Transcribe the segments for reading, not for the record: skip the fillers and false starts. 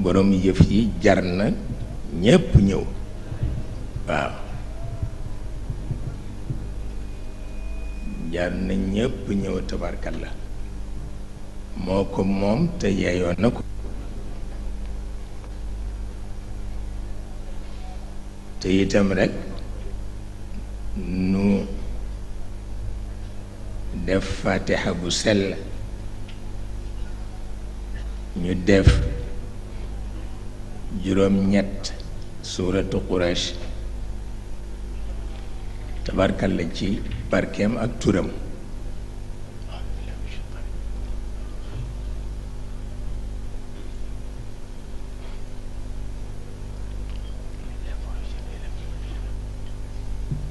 borom yëf yi jar na ñépp ñëw waaw jar na ñépp ñëw tabarkalla moo ko moom te yeeyoo na ko te itam rekk nu def fatiha bu sell ñu def juróom-ñett suuratu Quraysh tabarkalla ci barkeem ak turam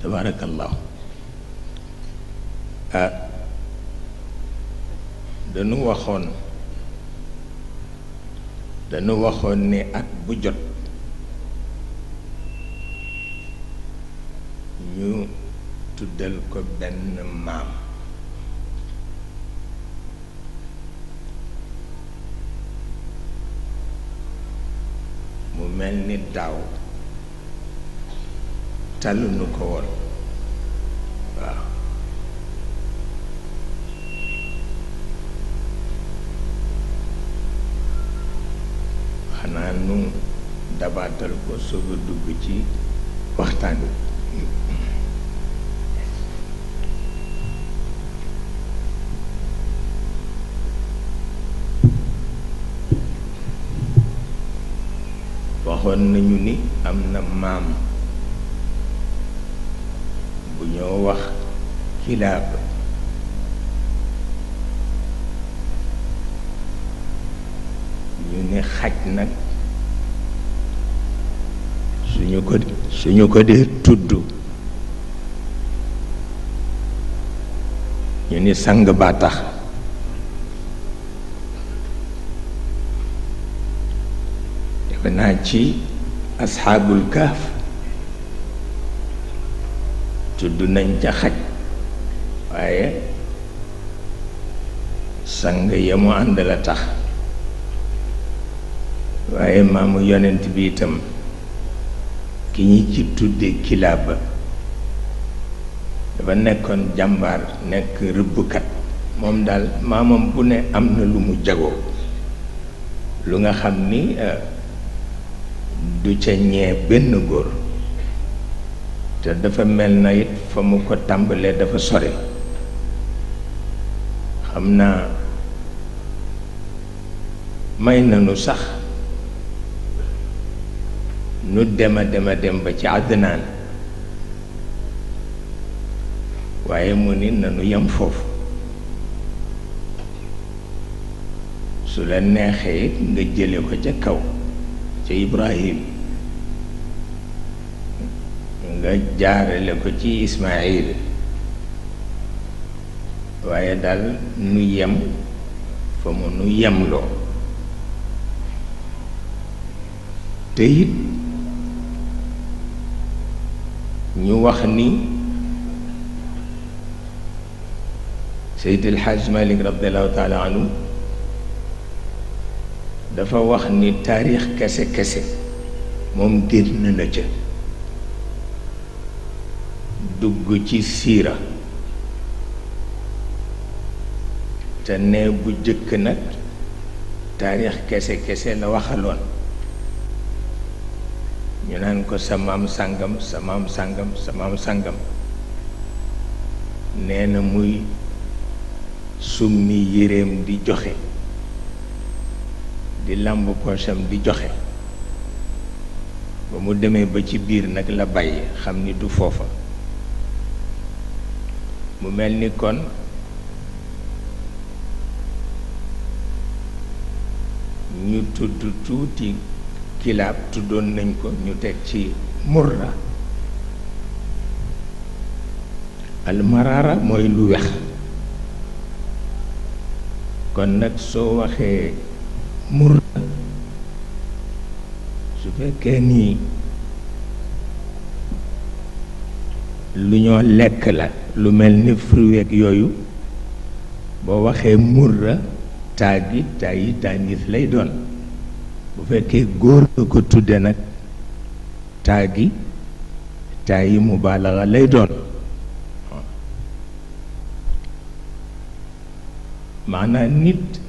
tabarakallahu dañu waxoon ne at bu jot ñu tuddal ko benn maam mu mel ni daaw tàlluñu ko woon waaw xanaa nu dabaatal ko soog a dugg ci waxtaan wi waxoon nañu ni am na maam bu ñoo wax Kilaab ñu ne xaj nag suñu ko dee tudd ñu ni sang baa tax defe naa ci asxaabul kaaf tudd nañ ca xaj waaye sang ya mu ànd la tax waaye maamu yonent bi itam ki ñi ci tudde Kilaaba dafa nekkoon jàmbaar nekk rëbbkat moom daal maamam bu ne am na lu mu jagoo lu nga xam ni du ca ñee benn góor te dafa mel na it fa mu ko tàmbalee dafa sore xam naa may nanu sax nu dema dem ba ci Adnaan waaye mu ni nanu yem foofu su la neexee it nga jële ko ca kaw ca Ibrahim nga jaarale ko ci Ismaayil waaye daal nu yem fa mu nu yemloo te it ñu wax ni Seydi El Hadj Malick radiallahu taala anhu dafa wax ni taarix kese moom génn na ca dugg ci siira te ne bu jëkk nag taarix kese la waxaloon ñu naan ko sa maam sàngam sa maam sàngam sa maam sàngam nee na muy summi yéreem di joxe di làmb poosam di joxe ba mu demee ba ci biir nag la bàyyi xam ni du foofa mu mel ni kon ñu tudd tuuti Kilaab tuddoon nañ ko ñu teg ci Murra almaraara mooy lu wex kon nag soo waxee Murra su fekkee nii lu ñoo lekk la lu mel ni fruit ak yooyu boo waxee Murra taa gi taa yi taanis lay doon bu fekkee góor nga ko tudde nag taa gi taa yi mubaalaxa lay doon maanaam nit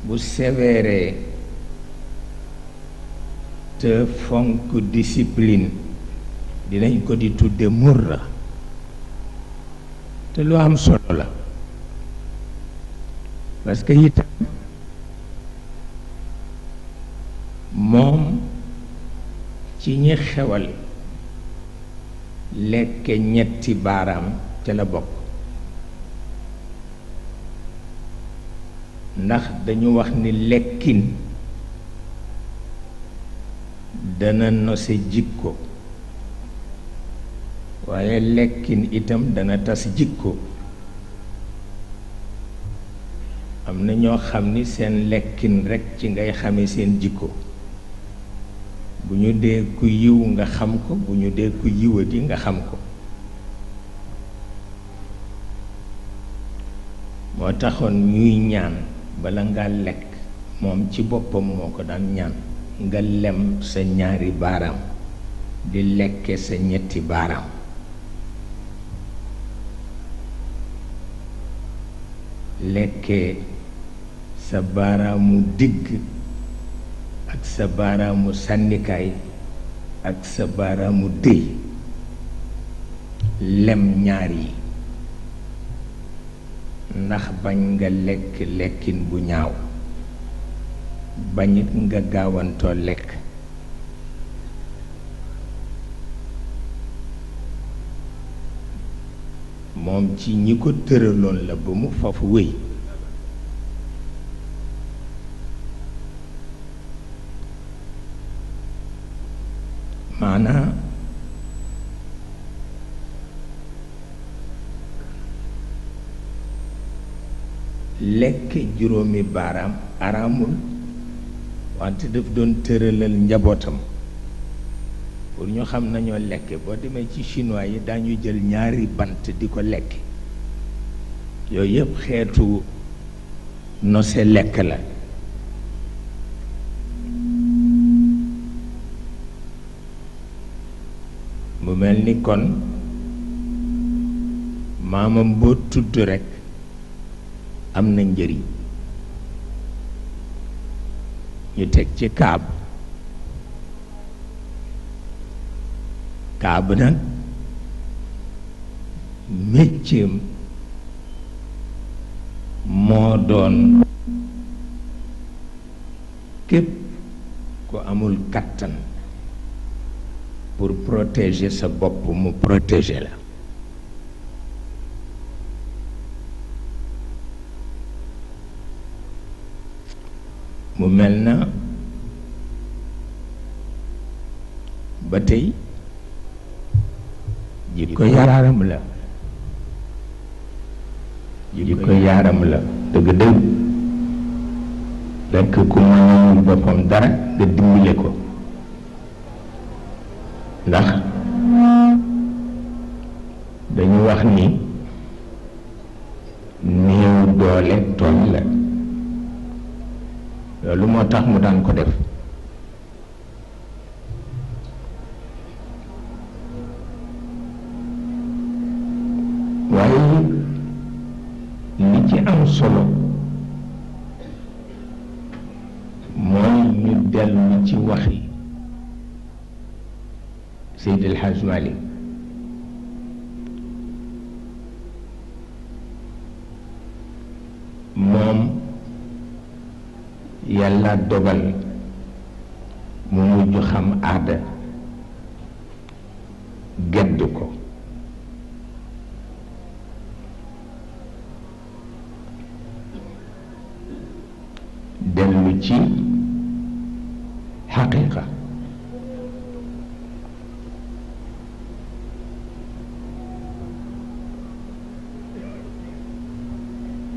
bu sévère te fonk discipline dinañ ko di tudde murra te lu am solo la parce que itam moom ci ñi xewal lekke ñetti baaraam ca la bokk ndax dañu wax ni lekkin dana nose jikko waaye lekkin itam dana tas jikko am na ñoo xam ni seen lekkin rekk ci ngay xame seen jikko bu ñu dee ku yiw nga xam ko bu ñu dee ku yiwadi nga xam ko moo taxoon ñuy ñaan bala nga lekk moom ci boppam moo ko daan ñaan nga lem sa ñaari baaraam di lekke sa ñetti baaraam lekkee sa baaraamu digg ak sa baaraamu sànnikaay ak sa baaraamu dëy lem ñaar yi ndax bañ nga lekk lekkin bu ñaaw bañit nga gaawantoo lekk moom ci ñi ko tëraloon la ba mu foofu wéy maanaa lekk juróomi baaraam araamul wante daf doon tëralal njabootam pour ñu xam nañoo lekke boo demee ci chinois yi dañu jël ñaari bant di ko lekke yooyu yëpp xeetu nose lekk la mu mel ni kon maamam boo tudd rekk am na njëriñ ñu teg ci kaab nag mécceem moo doon képp ku amul kattan pour protéger sa bopp mu protéger la mu mel na ba tey jikko yaaram la jikko yaaram la dëgg-dëgg rekk ku mënul boppam dara nga dimbale ko ndax dañu wax ni néew doole tooñ la loolu moo tax mu daan ko def waaye li ci am solo mooy ñu dellu ci waxi Seydi El Hadj Malick moom yàlla dogal mu mujj xam aada gedd ko dellu ci xaqiiqa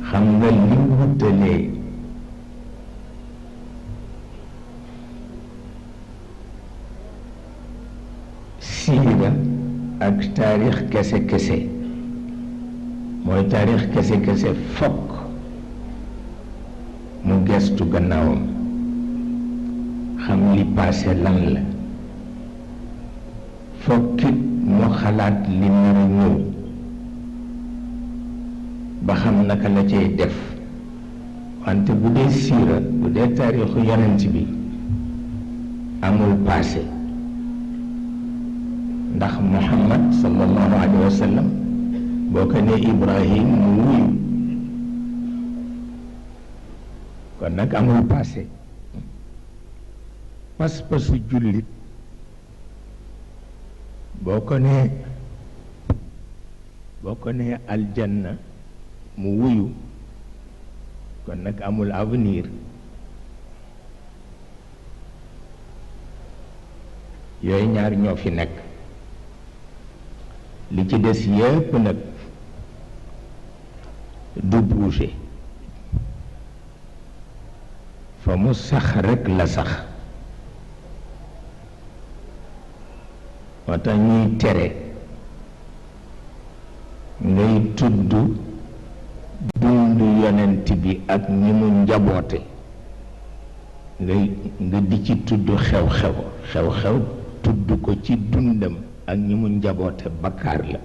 xam nga li wutalee siira ak taarix kese mooy taarix kese fokk mu gestu gannaawam xam li passé lan la fokkit mu xalaat li nar a ñëw ba xam naka la cay def wante bu dee siira bu dee taarixu yonent bi amul passé ndax Muhammad sallallahu alayhi wa sallam boo ko nee Ibrahim mu wuyu kon nag amul passé pas-pasu jullit boo ko nee aljanna mu wuyu kon nag amul avenir yooyu ñaar ñoo fi nekk li ci des yépp nag du bouger fa mu sax rekk la sax moo tax ñuy tere ngay tudd dundu yonent bi ak ñi mu njaboote nga di ci tudd xew-xew tudd ko ci dundam ak ñi mu njaboote bakkaar la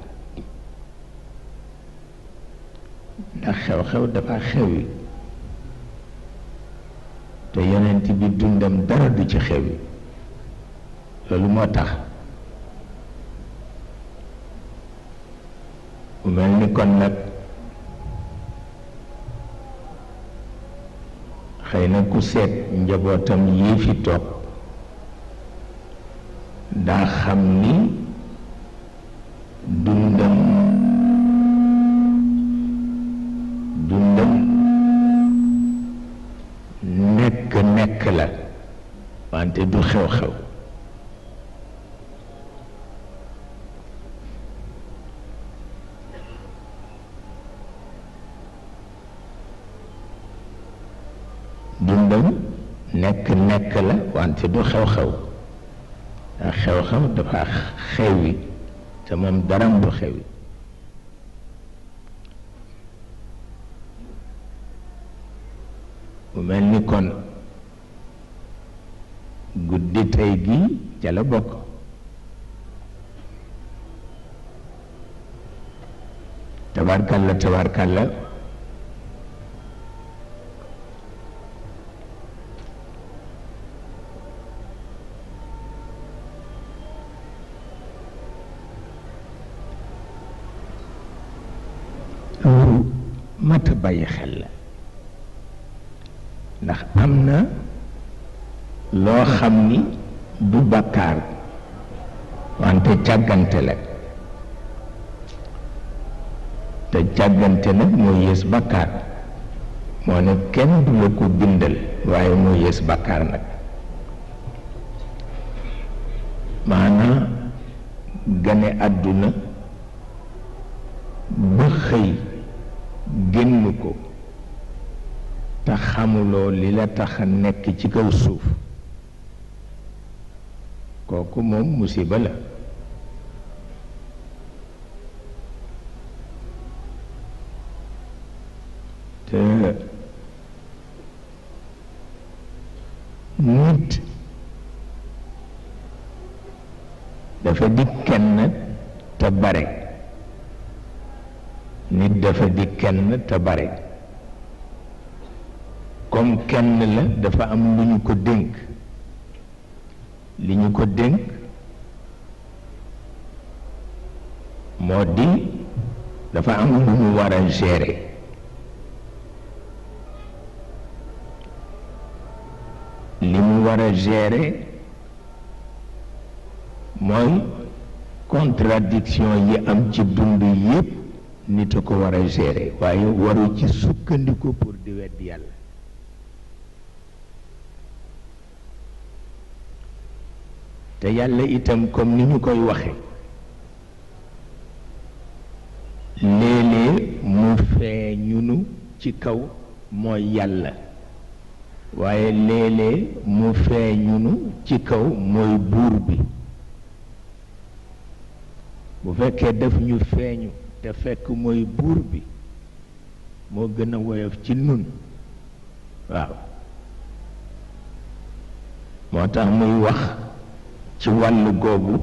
ndax xew-xew dafa xewi te yonent bi dundam dara du ci xewi loolu moo tax mu mel ni kon nag xëy na ku seet njabootam yii fi toog daa xam ni dundam nekk la wante du xew-xew dundam nekk la wante du xew-xew ndax xew-xew dafa xewi te moom daram du xewi mu mel ni kon guddi tey gi ca la bokk tabarkalla lu mat a bàyyi xel la ndax am na loo xam ni du bàkkaar wante càggante la te càggante nag moo yées bàkkaar moo ne kenn du la ko bindal waaye moo yées bàkkaar nag maanaa gane àdduna ba xëy génn ko te xamuloo li la tax a nekk ci kaw suuf kooku moom musiba la te nit dafa di kenn te bare nit dafa di kenn te bare comme kenn la dafa am lu ñu ko dénk li ñu ko dénk moo di dafa am lu mu war a gérer li mu war a gérer mooy contradiction yi am ci dund yépp nit a ko war a gérer waaye waru ci sukkandiku pour di weddi yàlla te yàlla itam comme ni ñu koy waxe léeg-léeg mu feeñunu ci kaw mooy yàlla waaye léeg-léeg mu feeñunu ci kaw mooy buur bi bu fekkee daf ñu feeñu te fekk mooy buur bi moo gën a woyof ci nun waaw moo tax muy wax ci wàllu googu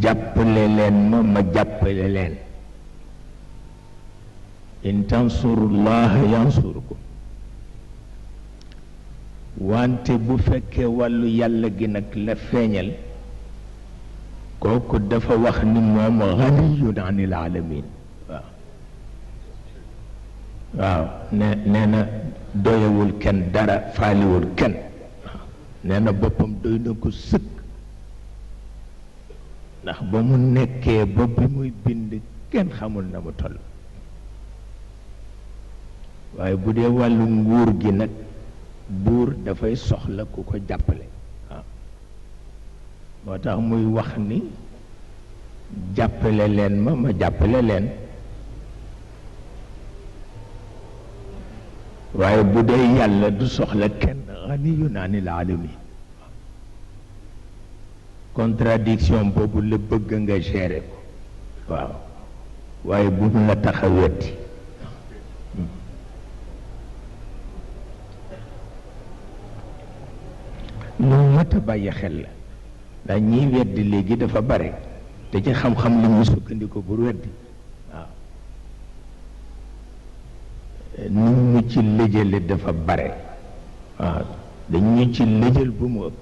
jàppale leen ma jàppale leen in tansurullaha yansurkum wante bu fekkee wàllu yàlla gi nag la feeñal kooku dafa wax ni moom ganiyun anil alamin waaw nee na doyewul kenn dara faaliwul kenn nee na boppam doy na ko sëkk ndax ba mu nekkee ba bi muy bind kenn xamul na mu toll waaye bu dee wàllu nguur gi nag buur dafay soxla ku ko jàppale waaw moo tax muy wax ni jàppale leen ma jàppale leen waaye bu dee yàlla du soxla kenn ganiyun anil alamin contradiction boobu la bëgg nga gérer ko waaw waaye bu mu la tax a weddi lu mat a bàyyi xel la ndax ñiy weddi léegi dafa bare te ci xam-xam li ñu sukkandiku pour weddi waaw nit ñu ci lëjale dafa bare waaw dañu ci lëjal bu mu ëpp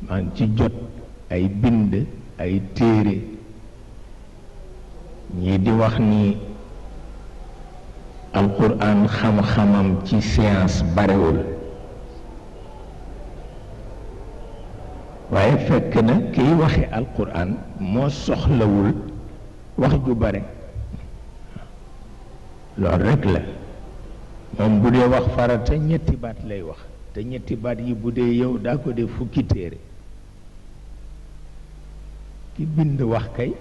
maa ngi ci jot ay bind ay téere ñii di wax ni alquran xam-xamam ci science barewul waaye fekk na kiy waxe alquran moo soxlawul wax ju bare loolu rekk la moom bu dee wax farata ñetti baat lay wax te ñetti baat yi bu dee yow daa ko def fukki téere ki bind wax kay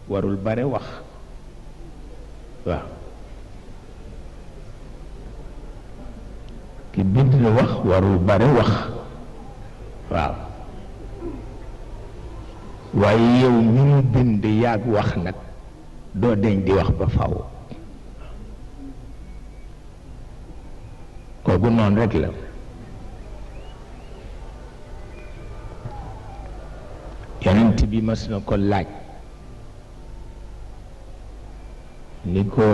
warul bare wax waaw ki bind wax warul bare wax waaw waaye yow ñu mu bind yàgg wax nag doo deñ di wax ba faw kooku noonu rek la yonent bi mas na ko laaj ni ko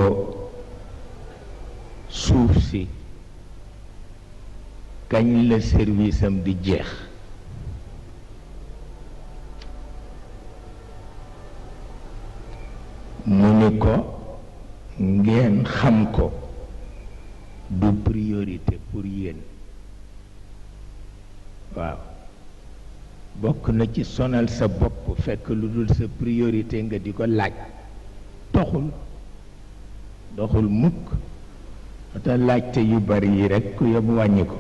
suuf si kañ la service am di jeex mu ni ko ngeen xam ko du priorité pour yéen waaw bokk na ci sonal sa bopp fekk lu dul sa priorité nga di ko laaj doxul mukk te laajte yu bari yi rekk ku yóbbu wàññi ko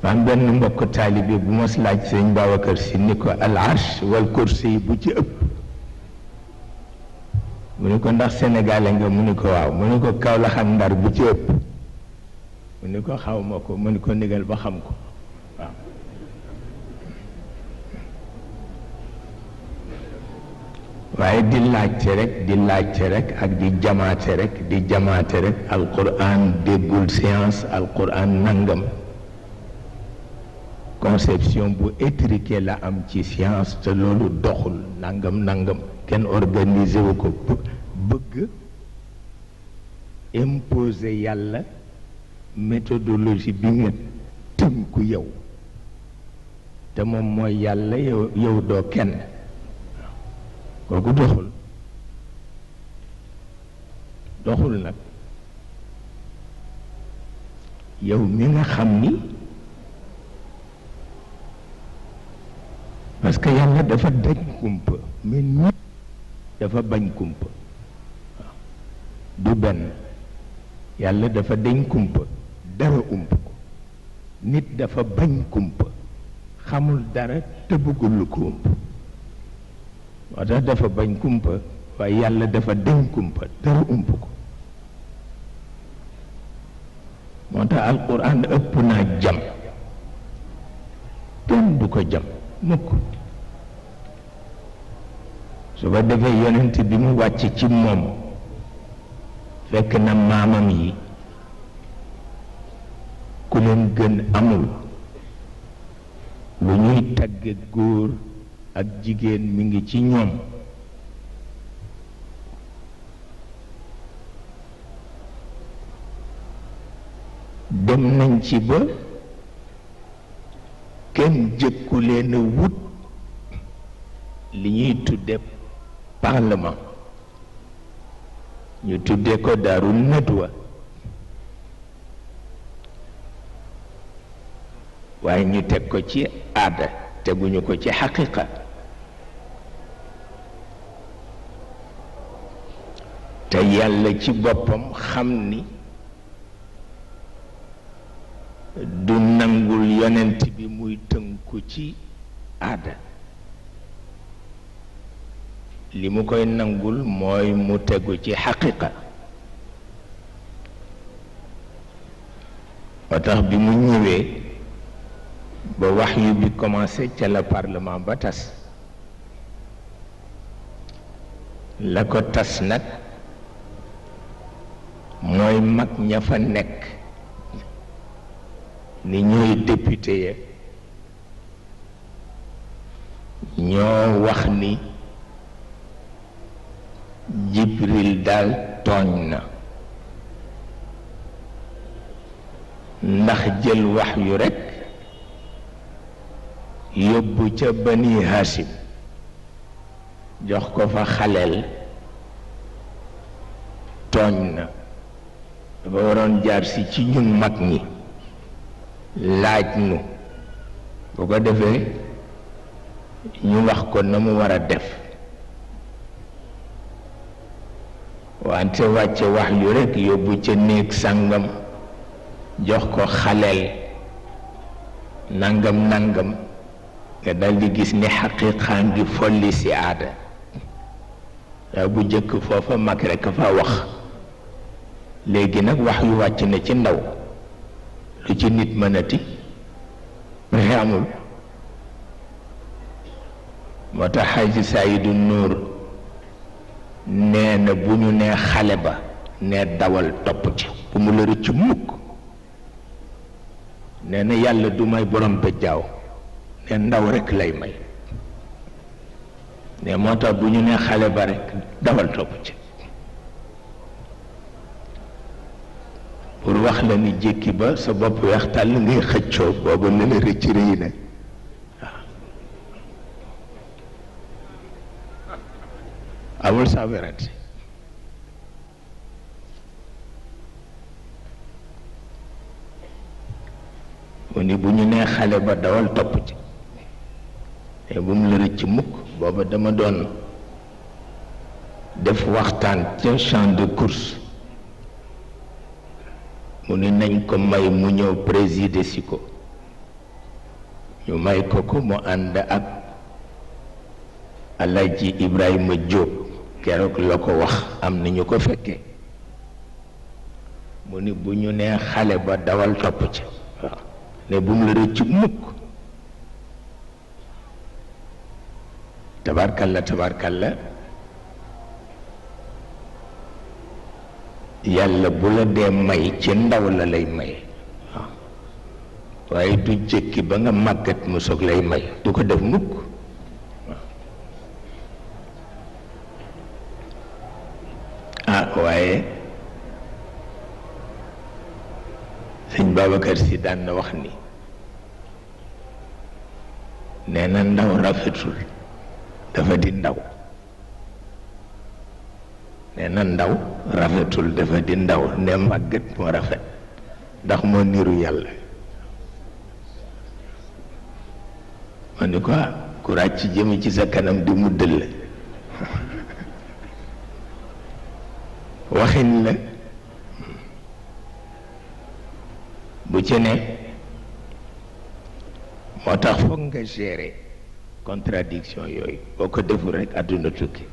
am benn mbokk taalibe bu mos laaj sëñ Babacar Si ni ko al arsh wal kursi yi bu ci ëpp mu ni ko ndax sénégalais nga mu ni ko waaw mu ni ko Kaolack ak Ndar bu ci ëpp mu ni ko xaw ma ko mu ni ko ndigal ba xam ko waaw waaye di laajte rek ak di jamaate rek alquran déggul science alquran nangam conception bu étriquée la am ci science te loolu doxul nangam kenn organisé wu ko bëgg imposer yàlla méthodologie bi nga tënku yow te moom mooy yàlla yow doo kenn kooku doxul nag yow mi nga xam ni parce que yàlla dafa dañ kumpa mais nit dafa bañ kumpa waaw du benn yàlla dafa dañ kumpa dara ump ko nit dafa bañ kumpa xamul dara te bëggul lu ko ump moo tax dafa bañ kumpa waaye yàlla dafa dañ kumpa dara ump ko moo tax alquran ëpp naa jam kenn du ko jam mukk su ko defee yonent bi mu wàcc ci moom fekk na maamam yi leen gën amul lu ñuy tagge góor ak jigéen mi ngi ci ñoom dem nañ ci ba kenn jëkku leen a wut li ñuy tudde parlement ñu tudde ko daaru nadwa waaye ñu teg ko ci aada teguñu ko ci xaqiqa te yàlla ci boppam xam ni du nangul yonent bi muy tënku ci aada li mu koy nangul mooy mu tegu ci xaqiqa moo tax bi mu ñëwee ba waxyu bi commencé ca la parlement ba tas la ko tas nag mooy mag ña fa nekk ni ñooy député ya ñoo wax ni Jibril daal tooñ na ndax jël wax yu rekk yóbbu ca Bani Hashim jox ko fa xaleel tooñ na dafa waroon jaar si ci ñun mag ñi laaj nu bu ko defee ñu wax ko na mu war a def wante wàcce wax yu rekk yóbbu ca néeg sàngam jox ko xaleel nangam nangam nga dal di gis ni xaqiiqa ngi folli si aada waaye bu jëkk foofa mag rekk fa wax léegi nag wax yu wàcc na ci ndaw lu ci nit mënati pexe amul moo tax Xaaji Saydu Nuur nee na bu ñu nee xale ba nee dawal topp ci bu mu la rëcc mukk nee na yàlla du may borom bëjjaaw ne ndaw rekk lay may ne moo tax bu ñu nee xale ba rekk dawal topp ci pour wax la ni jékki ba sa bopp weex tàll ngay xëccoo booba la la rëcc rëy na amul sa werante mu ni bu ñu nee xale ba dawal topp ci te bu mu la rëcc mukk booba dama doon def waxtaan ca champ de course mu ni nañ ko may mu ñëw présider si ko ñu may ko ko mu ànd ak Alaaji Ibrahima Diop keroog la ko wax am na ñu ko fekkee mu ni bu ñu nee xale ba dawal topp ci waaw ne bu mu la rëcc mukk tabarkalla yàlla bu la dee may ci ndaw la lay may waaw waaye du jëkki ba nga màggat mu soog lay may du ko def mukk waaye sëñ Babacar Si daan na wax ni nee na ndaw rafetul dafa di ndaw nee na ndaw rafetul dafa di ndaw ne màggat moo rafet ndax moo niru yàlla ma ni ko ku ràcc jëmi ci sa kanam di mu dëll waxin la bu ci ne moo tax foog nga gérer contradiction yooyu boo ko deful rekk àdduna tukki